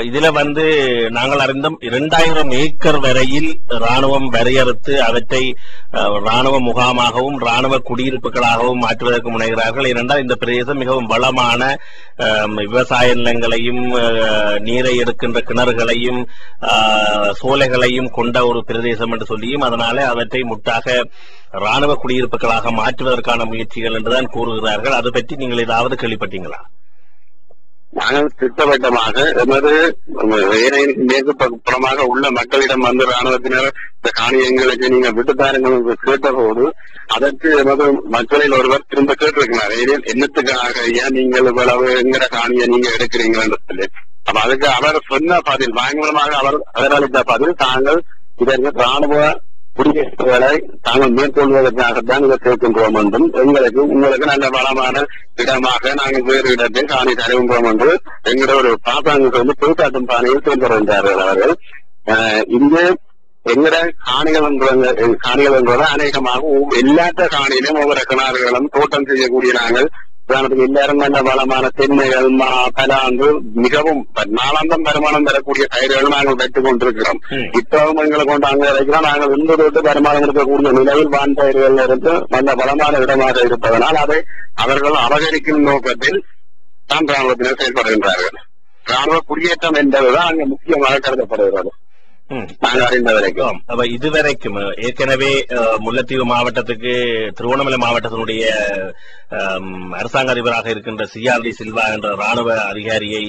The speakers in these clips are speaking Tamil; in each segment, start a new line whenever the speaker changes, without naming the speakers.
இதுல நாங்கள் அறிந்தோம் 2000 ஏக்கர் வரையில் ராணுவம் வரையறுத்து அவற்றை ராணுவ முகாமாகவும் ராணுவ குடியிருப்புகளாகவும் மாற்றுவதற்கு முனைகிறார்கள். ஏனென்றால் இந்த பிரதேசம் மிகவும் வளமான விவசாய நிலங்களையும் நீரை எடுக்கின்ற கிணறுகளையும் சோலைகளையும் கொண்ட ஒரு பிரதேசம் என்று சொல்லியும் அதனால அவற்றை முட்டாக ராணுவ குடியிருப்புகளாக மாற்றுவதற்கான முயற்சிகள் என்றுதான் கூறுகிறார்கள். அது பற்றி நீங்கள் ஏதாவது கேள்விப்பட்டீங்களா?
நாங்கள் திட்டவட்டமாக எமது மேற்கு புறமாக உள்ள மக்களிடம் ராணுவத்தினர் இந்த காணியங்களுக்கு நீங்க விட்டுத்தாருங்கள் கேட்டபோது அதற்கு எமது மக்களில் ஒருவர் திரும்ப கேட்டிருக்கிறார், என்னத்துக்காக ஏன் நீங்கள் இவ்வளவு எங்கிற காணியை நீங்க எடுக்கிறீங்கன்னு சொல்லி. அப்ப அதுக்கு அவர் சொன்ன பதில் பயங்கரமாக அவர் எதிரளித்த பதில், தாங்கள் இதற்கு ராணுவ குடியேற்றங்களை தாங்கள் மேற்கொள்வதற்காகத்தான் இதை கேட்கின்றோம் என்றும் உங்களுக்கு நல்ல வளமான இடமாக நாங்கள் வேறு இடத்தை காணி தருகின்றோம் என்று எங்களோட ஒரு பாப்பாங்க பேசாட்டும் பானையில் தேர்ந்தெடுத்தார்கள் அவர்கள். இங்கு எங்கட காணிகள் என்றது அநேகமாக எல்லாத்த காணியிலும் ஒவ்வொரு கிணறுகளும் தோட்டம் செய்யக்கூடிய நாங்கள் உதாரணத்துக்கு எல்லாரும் நல்ல வளமான தென்னைகள் பலாந்து மிகவும் நாளாந்தம் வருமானம் தரக்கூடிய பயிர்கள் நாங்கள் வைத்துக் கொண்டிருக்கிறோம். இப்பவும் எங்களை கொண்டு அங்க வைக்கிறோம். நாங்கள் இன்று வருமானம் இருக்கக்கூடிய நிலையில் வான் பயிர்கள் இருந்து நல்ல வளமான இடமாக இருப்பதனால் அதை அவர்கள் அபகரிக்கும் நோக்கத்தில் தான் ராணுவத்தினர் செயல்படுகின்றார்கள். ராணுவ குடியேற்றம் என்பதுதான் அங்கு முக்கியமாக கருதப்படுகிறது.
இதுவரைக்கும் ஏற்கனவே முல்லைத்தீவு மாவட்டத்துக்கு திருவண்ணாமலை மாவட்டத்தினுடைய அரசாங்க அதிபராக இருக்கின்ற CRD சில்வா என்ற ராணுவ அதிகாரியை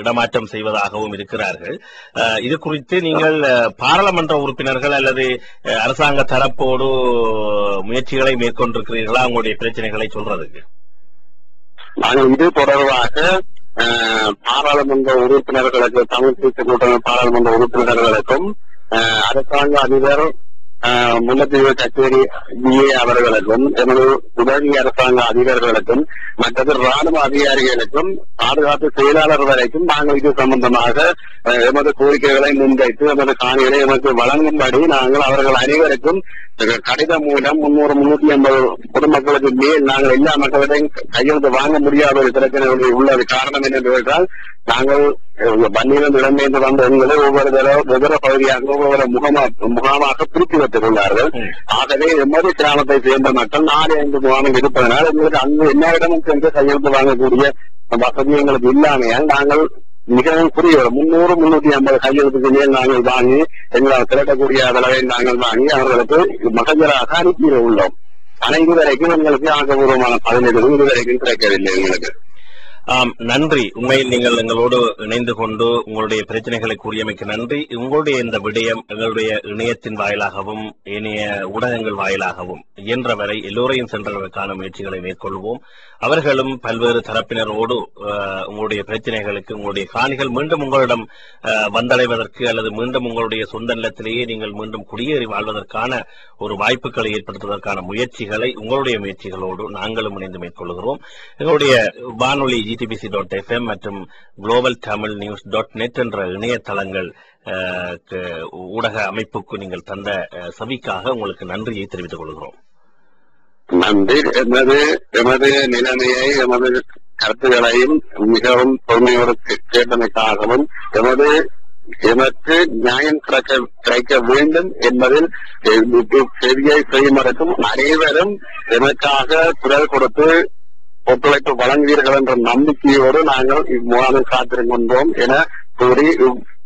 இடமாற்றம் செய்வதாகவும் இருக்கிறார்கள். இது குறித்து நீங்கள் பாராளுமன்ற உறுப்பினர்கள் அல்லது அரசாங்க தரப்போடு முயற்சிகளை மேற்கொண்டிருக்கிறீர்களா உங்களுடைய பிரச்சனைகளை சொல்றதுக்கு?
நாங்கள் இது தொடர்பாக பாராளுமன்ற உறுப்பினர்களுக்கு தமிழ் தேசிய கூட்டணி பாராளுமன்ற உறுப்பினர்களுக்கும் அரசாங்க அதிபர் முல்லைத்தீவு கச்சேரி BA அவர்களுக்கும் எமது உதவி அரசாங்க அதிபர்களுக்கும் மற்றது ராணுவ அதிகாரிகளுக்கும் பாதுகாப்பு செயலாளர் வரைக்கும் நாங்கள் இது சம்பந்தமாக எமது கோரிக்கைகளை முன்வைத்து எமது காணிகளை எமக்கு வழங்கும்படி நாங்கள் அவர்கள் அனைவருக்கும் கடிதம் மூலம் 300-350 பொதுமக்களுக்கு மேல் நாங்கள் எல்லா மக்களிடையும் கையெழுத்து வாங்க முடியாத ஒரு பிரச்சனை உள்ளது. காரணம் என்னவென்றால் நாங்கள் பன்னிரண்டு இடம்பெயர்ந்து வந்த எங்களை ஒவ்வொரு வெவ்வேறு பகுதியாக ஒவ்வொரு முகாமாக பிரித்து வைத்துக் கொண்டார்கள். ஆகவே எமது கிராமத்தை சேர்ந்த மக்கள் 4-5 முகாமில் இருப்பதனால் எங்களுக்கு அங்கு எல்லா இடமும் சென்று கையெழுத்து வாங்கக்கூடிய வசதி எங்களுக்கு இல்லாமையால் நாங்கள் மிகவும் குறுகிய 300-350 கையெழுத்துக்கு மேல் நாங்கள் வாங்கி எங்களால் திரட்டக்கூடிய அளவை நாங்கள் வாங்கி அவர்களுக்கு மகஜராக அனுப்பி உள்ளோம். ஆனா இதுவரைக்கும் எங்களுக்கு ஆக்கப்பூர்வமான பதினெட்டு இதுவரைக்கும் கிடைக்கவில்லை எங்களுக்கு.
நன்றி. உண்மையில் நீங்கள் எங்களோடு இணைந்து கொண்டு உங்களுடைய பிரச்சனைகளை கூறியமைக்கு நன்றி. உங்களுடைய இந்த விடயம் எங்களுடைய இணையத்தின் வாயிலாகவும் ஏனைய ஊடகங்கள் வாயிலாகவும் இயன்றவரை எல்லோரையும் சென்றதற்கான முயற்சிகளை மேற்கொள்வோம். அவர்களும் பல்வேறு தரப்பினரோடு உங்களுடைய பிரச்சனைகளுக்கு உங்களுடைய காணிகள் மீண்டும் உங்களிடம் வந்தடைவதற்கு அல்லது மீண்டும் உங்களுடைய சொந்த நிலத்திலேயே நீங்கள் மீண்டும் குடியேறி வாழ்வதற்கான ஒரு வாய்ப்புகளை ஏற்படுத்துவதற்கான முயற்சிகளை உங்களுடைய முயற்சிகளோடு நாங்களும் இணைந்து மேற்கொள்கிறோம். எங்களுடைய வானொலி GTBC.FM மற்றும் globaltamilnews.net என்ற இணையதளங்கள் ஊடக அமைப்புக்கு நீங்கள் தந்த செவிக்காக உங்களுக்கு நன்றியை தெரிவித்துக் கொள்கிறோம்.
நன்றி. எமது நிலைமையை எமது கருத்துக்களையும் மிகவும் பொறுமையோடு கேட்டமைக்காகவும் எமக்கு நியாயம் கிடைக்க வேண்டும் என்பதில் செவியை செய்யுமடக்கும் அனைவரும் எமக்காக குரல் கொடுத்து ஒத்துழைப்பு வழங்குவீர்கள் என்ற நம்பிக்கையோடு நாங்கள் இம்முகாமில் காத்திருக்கின்றோம் என கூறி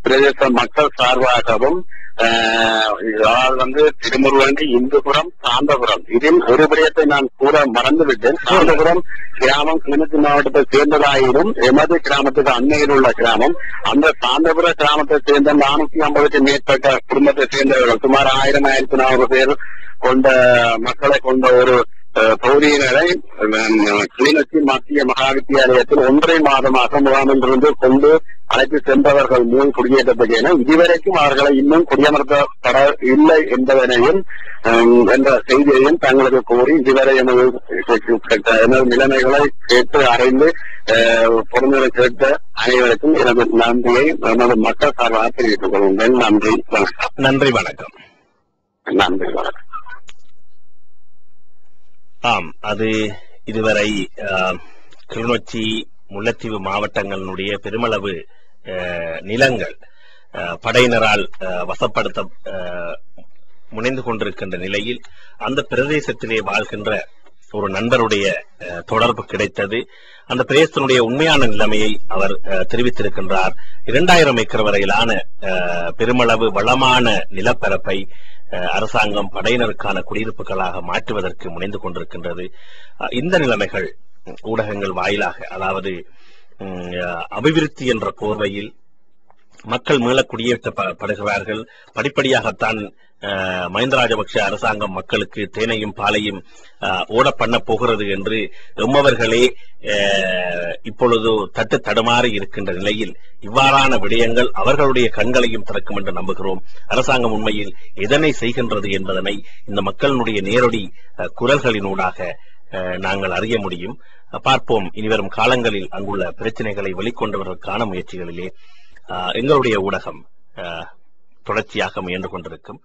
பிரதேச மக்கள் சார்பாகவும் திருமுருகண்டி, இந்துபுரம், சாந்தபுரம் இதில் ஒரு விடயத்தை நான் கூற மறந்துவிட்டேன். சாந்தபுரம் கிராமம் கிளிநொச்சி மாவட்டத்தை சேர்ந்ததாயினும் எமது கிராமத்துக்கு அண்மையில் உள்ள கிராமம். அந்த சாந்தபுர கிராமத்தை சேர்ந்த 450க்கும் மேற்பட்ட குடும்பத்தை சேர்ந்தவர்கள் சுமார் 1000-1400 பேர் கொண்ட மக்களை கொண்ட ஒரு பகுதியினரை கிளிநொச்சி மத்திய மகா வித்தியாலயத்தில் 1.5 மாதமாக முகாமிலிருந்து கொண்டு அழைத்து சென்றவர்கள் மூலம் குடியேற்றப்பட்டன. இதுவரைக்கும் அவர்களை இன்னும் குடியமர்த்தப்பட இல்லை என்பதனையும் என்ற செய்தியையும் தங்களுக்கு கூறி இதுவரை எனது நிலைமைகளை கேட்டு அறிந்து பொறுமையை கேட்ட அனைவருக்கும் எனது நன்றியை எனது மக்கள் சார்பாக தெரிவித்துக் கொள்கின்றேன். நன்றி, வணக்கம்.
நன்றி, வணக்கம்.
நன்றி, வணக்கம்.
அது இதுவரை கிளிநொச்சி முல்லைத்தீவு மாவட்டங்களுடைய பெருமளவு நிலங்கள் படையினரால் வசப்படுத்த முனைந்து கொண்டிருக்கின்ற நிலையில் அந்த பிரதேசத்திலே வாழ்கின்ற ஒரு நண்பருடைய தொடர்பு கிடைத்தது. அந்த பிரதேசத்தினுடைய உண்மையான நிலைமையை அவர் தெரிவித்திருக்கின்றார். 2000 ஏக்கர் வரையிலான பெருமளவு வளமான நிலப்பரப்பை அரசாங்கம் படையினருக்கான குடியிருப்புகளாக மாற்றுவதற்கு முனைந்து கொண்டிருக்கின்றது. இந்த நிலைமைகள் ஊடகங்கள் வாயிலாக, அதாவது அபிவிருத்தி என்ற போர்வையில் மக்கள் மீள குடியேற்றப்படுகிறார்கள். படிப்படியாகத்தான் மஹிந்த ராஜபக்ஷ அரசாங்கம் மக்களுக்கு தேனையும் பாலையும் ஓட பண்ண போகிறது என்று எம்மவர்களே இப்பொழுது தட்டு தடுமாறி இருக்கின்ற நிலையில் இவ்வாறான விடயங்கள் அவர்களுடைய கண்களையும் திறக்கும் என்று நம்புகிறோம். அரசாங்கம் உண்மையில் எதனை செய்கின்றது என்பதனை இந்த மக்களினுடைய நேரடி குரல்களினூடாக நாங்கள் அறிய முடியும். பார்ப்போம். இனிவரும் காலங்களில் அங்குள்ள பிரச்சனைகளை வெளிக்கொண்டுவதற்கான முயற்சிகளிலே எங்களுடைய ஊடகம் தொடர்ச்சியாக முயன்று கொண்டிருக்கும்.